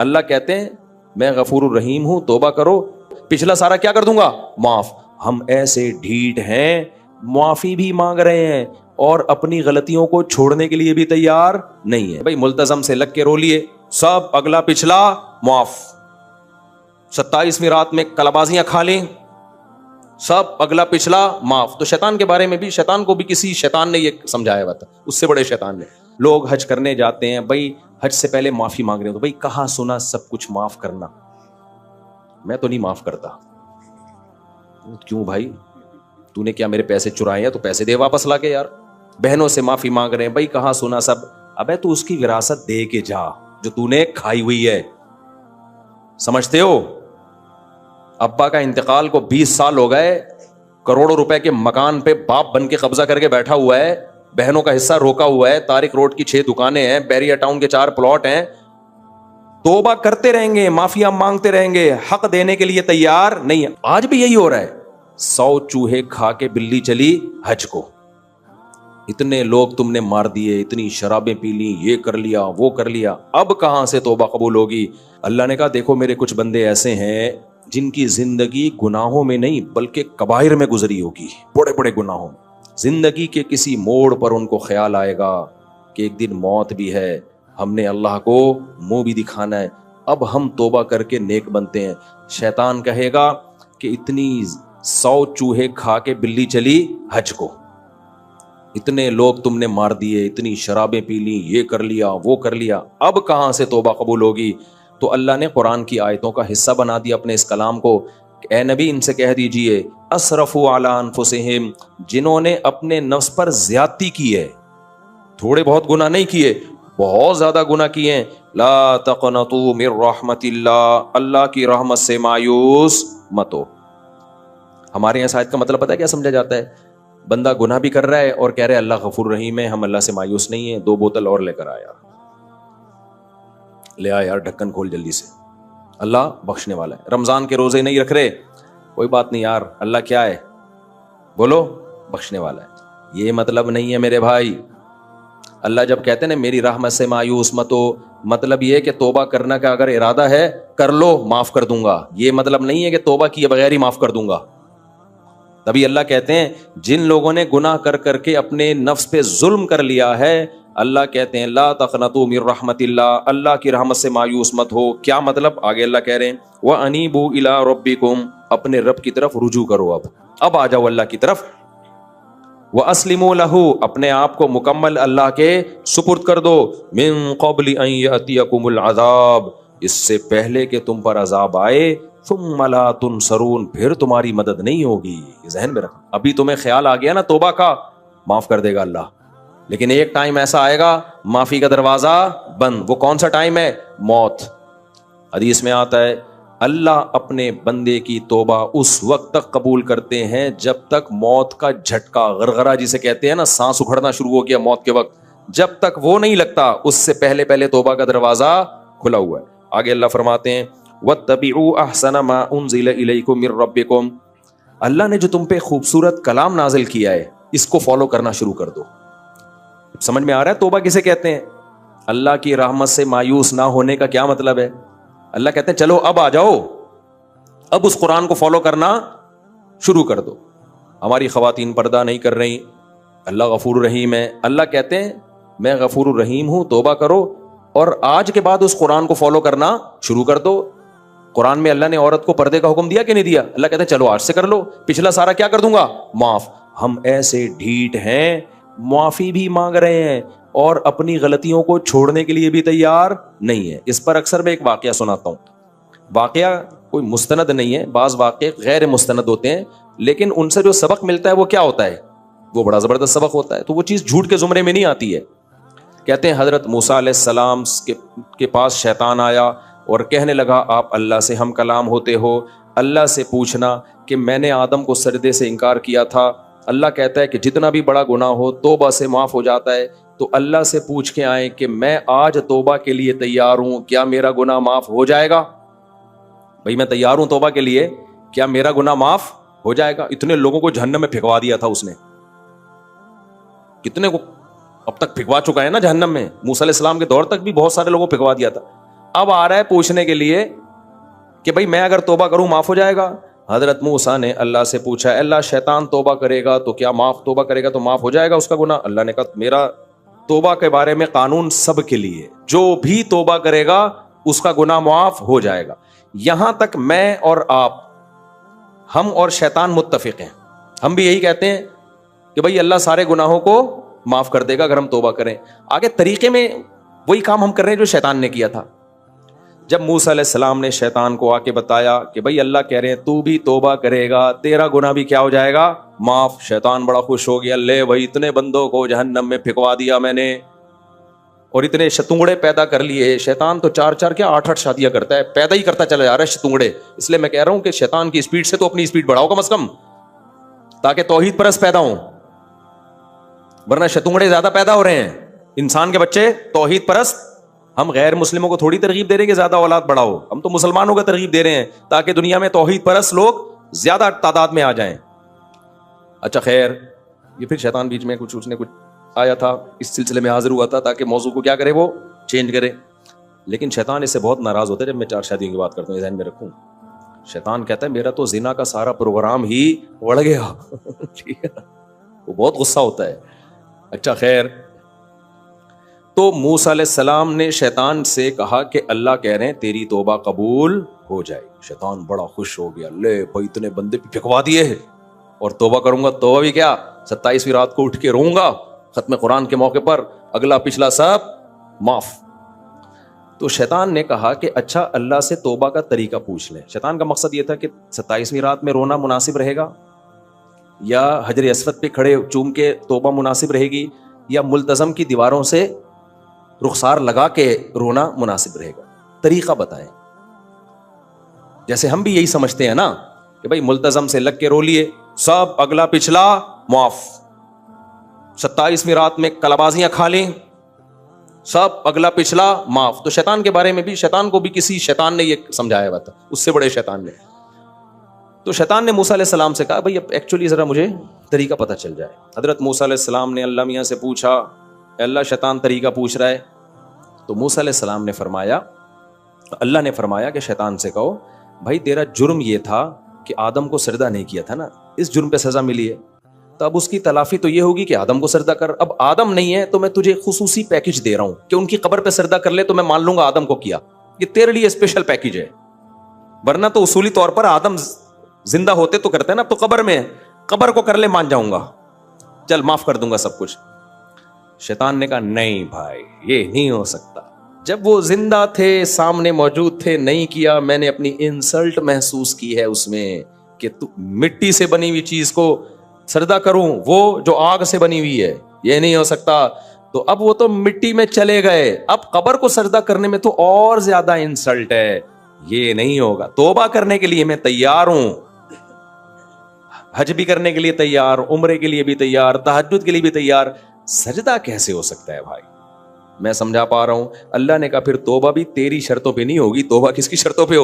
اللہ کہتے ہیں میں غفور الرحیم ہوں، توبہ کرو، پچھلا سارا کیا کر دوں گا؟ معاف۔ ہم ایسے ڈھیٹ ہیں، معافی بھی مانگ رہے ہیں اور اپنی غلطیوں کو چھوڑنے کے لیے بھی تیار نہیں ہے۔ بھائی ملتزم سے لگ کے رو لیے، سب اگلا پچھلا معاف، 27ویں رات میں کلابازیاں کھا لیں، سب اگلا پچھلا معاف۔ تو شیطان کے بارے میں بھی، شیطان کو بھی کسی شیطان نے یہ سمجھایا ہوا تھا، اس سے بڑے شیطان نے۔ لوگ حج کرنے جاتے ہیں، بھائی حج سے پہلے معافی مانگ رہے ہیں، تو بھائی کہاں سنا سب کچھ معاف کرنا؟ میں تو نہیں معاف کرتا۔ کیوں بھائی؟ تو نے کیا میرے پیسے چرائے ہیں؟ تو پیسے دے واپس لا کے یار۔ بہنوں سے معافی مانگ رہے ہیں، بھائی کہاں سنا سب؟ ابے تو اس کی وراثت دے کے جا جو تو نے کھائی ہوئی ہے، سمجھتے ہو؟ ابا کا انتقال کو 20 سال ہو گئے، کروڑوں روپے کے مکان پہ باپ بن کے قبضہ کر کے بیٹھا ہوا ہے، بہنوں کا حصہ روکا ہوا ہے، طارق روڈ کی 6 دکانیں ہیں، بحریہ ٹاؤن کے 4 پلاٹ ہیں۔ توبہ کرتے رہیں گے، معافیاں مانگتے رہیں گے، حق دینے کے لیے تیار نہیں ہے۔ آج بھی یہی ہو رہا ہے، 100 چوہے کھا کے بلی چلی حج کو، اتنے لوگ تم نے مار دیے، اتنی شرابیں پی لی، یہ کر لیا وہ کر لیا، اب کہاں سے توبہ قبول ہوگی؟ اللہ نے کہا دیکھو میرے کچھ بندے ایسے ہیں جن کی زندگی گناہوں میں نہیں بلکہ کبائر میں گزری ہوگی، بڑے بڑے گناہوں میں۔ زندگی کے کسی موڑ پر ان کو خیال آئے گا کہ ایک دن موت بھی ہے، ہم نے اللہ کو منہ بھی دکھانا ہے، اب ہم توبہ کر کے نیک بنتے ہیں۔ شیطان کہے گا کہ اتنی 100 چوہے کھا کے بلی چلی حج کو، اتنے لوگ تم نے مار دیے، اتنی شرابیں پی لی، یہ کر لیا وہ کر لیا، اب کہاں سے توبہ قبول ہوگی؟ تو اللہ نے قرآن کی آیتوں کا حصہ بنا دیا اپنے اس کلام کو کہ اے نبی ان سے کہہ دیجئے اسرفوا علی انفسہم، جنہوں نے اپنے نفس پر زیادتی کی ہے، تھوڑے بہت گناہ نہیں کیے، بہت زیادہ گناہ کیے ہیں، لا تقنطوا من رحمت اللہ، اللہ کی رحمت سے مایوس مت ہو۔ ہمارے یہاں آیت کا مطلب پتہ ہے کیا سمجھا جاتا ہے؟ بندہ گناہ بھی کر رہا ہے اور کہہ رہے اللہ غفور رحیم ہے، ہم اللہ سے مایوس نہیں ہیں، 2 بوتل اور لے کر آیا، لے آ یار، ڈھکن کھول جلدی سے، اللہ بخشنے والا ہے۔ رمضان کے روزے نہیں رکھ رہے، کوئی بات نہیں یار، اللہ کیا ہے؟ بولو، بخشنے والا ہے۔ یہ مطلب نہیں ہے میرے بھائی۔ اللہ جب کہتے ہیں نا میری رحمت سے مایوس مت ہو، مطلب یہ ہے کہ توبہ کرنا کا اگر ارادہ ہے کر لو، معاف کر دوں گا۔ یہ مطلب نہیں ہے کہ توبہ کیے بغیر ہی معاف کر دوں گا۔ تبھی اللہ کہتے ہیں جن لوگوں نے گناہ کر کر کے اپنے نفس پہ ظلم کر لیا ہے، اللہ کہتے ہیں لا تقنطوا من رحمت اللہ، اللہ کی رحمت سے مایوس مت ہو۔ کیا مطلب؟ آگے اللہ کہہ رہے ہیں وَأَنِيبُوا إِلَىٰ رَبِّكُمْ، اپنے رب کی طرف رجوع کرو، اب آ جاؤ اللہ کی طرف۔ وَأَسْلِمُوا لَهُ، اپنے آپ کو مکمل اللہ کے سپرد کر دو، مِن قَبْلِ أَن يَأْتِيَكُمُ الْعَذَابُ، اس سے پہلے کہ تم پر عذاب آئے، ثُمَّ لَا تُنصَرُونَ، پھر تمہاری مدد نہیں ہوگی۔ یہ ذہن میں رکھ، ابھی تمہیں خیال آ گیا نا توبہ کا، معاف کر دے گا اللہ، لیکن ایک ٹائم ایسا آئے گا معافی کا دروازہ بند۔ وہ کون سا ٹائم ہے؟ موت۔ حدیث میں آتا ہے اللہ اپنے بندے کی توبہ اس وقت تک قبول کرتے ہیں جب تک موت کا جھٹکا، غرغرہ جسے کہتے ہیں نا، سانس اکھڑنا شروع ہو گیا موت کے وقت، جب تک وہ نہیں لگتا اس سے پہلے پہلے توبہ کا دروازہ کھلا ہوا ہے۔ آگے اللہ فرماتے ہیں وَاتَّبِعُوا أَحْسَنَ مَا أُنزِلَ إِلَيْكُم مِّن رَّبِّكُم، اللہ نے جو تم پہ خوبصورت کلام نازل کیا ہے اس کو فالو کرنا شروع کر دو۔ سمجھ میں آ رہا ہے توبہ کسے کہتے ہیں؟ اللہ کی رحمت سے مایوس نہ ہونے کا کیا مطلب ہے؟ اللہ کہتے ہیں چلو اب آ جاؤ، اب اس قرآن کو فالو کرنا شروع کر دو۔ ہماری خواتین پردہ نہیں کر رہی، اللہ غفور الرحیم ہے، اللہ کہتے ہیں میں غفور الرحیم ہوں، توبہ کرو اور آج کے بعد اس قرآن کو فالو کرنا شروع کر دو۔ قرآن میں اللہ نے عورت کو پردے کا حکم دیا کہ نہیں دیا؟ اللہ کہتے ہیں چلو آج سے کر لو، پچھلا سارا کیا کر دوں گا؟ معاف۔ ہم ایسے ڈھیٹ ہیں، معافی بھی مانگ رہے ہیں اور اپنی غلطیوں کو چھوڑنے کے لیے بھی تیار نہیں ہے۔ اس پر اکثر میں ایک واقعہ سناتا ہوں، واقعہ کوئی مستند نہیں ہے، بعض واقعے غیر مستند ہوتے ہیں، لیکن ان سے جو سبق ملتا ہے وہ کیا ہوتا ہے؟ وہ بڑا زبردست سبق ہوتا ہے، تو وہ چیز جھوٹ کے زمرے میں نہیں آتی ہے۔ کہتے ہیں حضرت موسیٰ علیہ السلام کے پاس شیطان آیا اور کہنے لگا آپ اللہ سے ہم کلام ہوتے ہو، اللہ سے پوچھنا کہ میں نے آدم کو سجدے سے انکار کیا تھا، اللہ کہتا ہے کہ جتنا بھی بڑا گناہ ہو توبہ سے معاف ہو جاتا ہے، تو اللہ سے پوچھ کے آئیں کہ میں آج توبہ کے لیے تیار ہوں، کیا میرا گناہ معاف ہو جائے گا؟ بھئی میں تیار ہوں توبہ کے لیے، کیا میرا گناہ معاف ہو جائے گا؟ اتنے لوگوں کو جہنم میں پھینکوا دیا تھا اس نے، کتنے کو اب تک پھینکوا چکا ہے نا جہنم میں، موسیٰ علیہ السلام کے دور تک بھی بہت سارے لوگوں کو پھینکوا دیا تھا۔ اب آ رہا ہے پوچھنے کے لیے کہ بھائی میں اگر توبہ کروں معاف ہو جائے گا. حضرت موسیٰ نے اللہ سے پوچھا اللہ شیطان توبہ کرے گا تو کیا توبہ کرے گا تو معاف ہو جائے گا اس کا گناہ؟ اللہ نے کہا میرا توبہ کے بارے میں قانون سب کے لیے، جو بھی توبہ کرے گا اس کا گناہ معاف ہو جائے گا. یہاں تک میں اور آپ، ہم اور شیطان متفق ہیں. ہم بھی یہی کہتے ہیں کہ بھائی اللہ سارے گناہوں کو معاف کر دے گا اگر ہم توبہ کریں. آگے طریقے میں وہی کام ہم کر رہے ہیں جو شیطان نے کیا تھا. جب موسیٰ علیہ السلام نے شیطان کو آ کے بتایا کہ بھائی اللہ کہہ رہے ہیں تو بھی توبہ کرے گا تیرا گناہ بھی کیا ہو جائے گا؟ معاف. شیطان بڑا خوش ہو گیا، لے بھائی اتنے بندوں کو جہنم میں پھینکوا دیا میں نے اور اتنے شتونگڑے پیدا کر لیے. شیطان تو 4 کیا 8 شادیاں کرتا ہے، پیدا ہی کرتا چلا جا رہا ہے شتونگڑے. اس لیے میں کہہ رہا ہوں کہ شیطان کی اسپیڈ سے تو اپنی اسپیڈ بڑھاؤ کم از کم، تاکہ توحید پرست پیدا ہوں، ورنہ شتونگڑے زیادہ پیدا ہو رہے ہیں. انسان کے بچے توحید پرست. ہم غیر مسلموں کو تھوڑی ترغیب دے رہے ہیں کہ زیادہ اولاد بڑھاؤ، ہم تو مسلمانوں کو ترغیب دے رہے ہیں تاکہ دنیا میں توحید پرست لوگ زیادہ تعداد میں آ جائیں. اچھا خیر، یہ پھر شیطان بیچ میں کچھ آیا تھا، اس سلسلے میں حاضر ہوا تھا تاکہ موضوع کو کیا کرے، وہ چینج کرے. لیکن شیطان اس سے بہت ناراض ہوتا ہے جب میں 4 شادیوں کی بات کرتا ہوں، ذہن میں رکھوں. شیطان کہتا ہے میرا تو زنا کا سارا پروگرام ہی اڑ گیا. ٹھیک ہے، وہ بہت غصہ ہوتا ہے. اچھا خیر، تو موسیٰ علیہ السلام نے شیطان سے کہا کہ اللہ کہہ رہے ہیں تیری توبہ قبول ہو جائے. شیطان بڑا خوش ہو گیا، لے بھائی اتنے بندے پھینکوا دیے اور توبہ کروں گا توبہ بھی کیا 27ویں رات کو اٹھ کے روؤں گا ختم قرآن کے موقع پر، اگلا پچھلا سب معاف. تو شیطان نے کہا کہ اچھا اللہ سے توبہ کا طریقہ پوچھ لیں. شیطان کا مقصد یہ تھا کہ 27ویں رات میں رونا مناسب رہے گا یا حجر اسود پہ کھڑے چوم کے توبہ مناسب رہے گی یا ملتزم کی دیواروں سے رخسار لگا کے رونا مناسب رہے گا. طریقہ بتائیں. جیسے ہم بھی یہی سمجھتے ہیں نا کہ بھائی ملتزم سے لگ کے رو لیے سب اگلا پچھلا معاف، 27ویں رات میں کلابازیاں کھا لیں سب اگلا پچھلا معاف. تو شیطان کے بارے میں بھی، شیطان کو بھی کسی شیطان نے یہ سمجھایا ہوا تھا، اس سے بڑے شیطان نے. تو شیطان نے موسیٰ علیہ السلام سے کہا بھائی اب ایکچولی ذرا مجھے طریقہ پتہ چل جائے. حضرت موسیٰ علیہ السلام نے اللہ میاں سے پوچھا اللہ شیطان طریقہ پوچھ رہا ہے. تو موسیٰ علیہ السلام نے فرمایا، اللہ نے فرمایا کہ شیطان سے کہو بھائی تیرا جرم یہ تھا کہ آدم کو سجدہ نہیں کیا تھا نا، اس جرم پہ سزا ملی ہے، تو اب اس کی تلافی تو یہ ہوگی کہ آدم کو سجدہ کر. اب آدم نہیں ہے تو میں تجھے خصوصی پیکج دے رہا ہوں کہ ان کی قبر پہ سجدہ کر لے تو میں مان لوں گا آدم کو کیا. یہ تیرے لیے اسپیشل پیکج ہے، ورنہ تو اصولی طور پر آدم زندہ ہوتے تو کرتے ہیں نا، اب تو قبر میں، قبر کو کر لے مان جاؤں گا، چل معاف کر دوں گا سب کچھ. شیطان نے کہا نہیں بھائی یہ نہیں ہو سکتا، جب وہ زندہ تھے سامنے موجود تھے نہیں کیا، میں نے اپنی انسلٹ محسوس کی ہے اس میں کہ تو مٹی سے بنی ہوئی چیز کو سجدہ کروں وہ جو آگ سے بنی ہوئی ہے، یہ نہیں ہو سکتا. تو اب وہ تو مٹی میں چلے گئے، اب قبر کو سجدہ کرنے میں تو اور زیادہ انسلٹ ہے، یہ نہیں ہوگا. توبہ کرنے کے لیے میں تیار ہوں، حج بھی کرنے کے لیے تیار، عمرے کے لیے بھی تیار، تہجد کے لیے بھی تیار، سجدہ کیسے ہو سکتا ہے بھائی؟ میں سمجھا پا رہا ہوں. اللہ نے کہا پھر توبہ بھی تیری شرطوں پہ نہیں ہوگی، توبہ کس کی شرطوں پہ ہوگی؟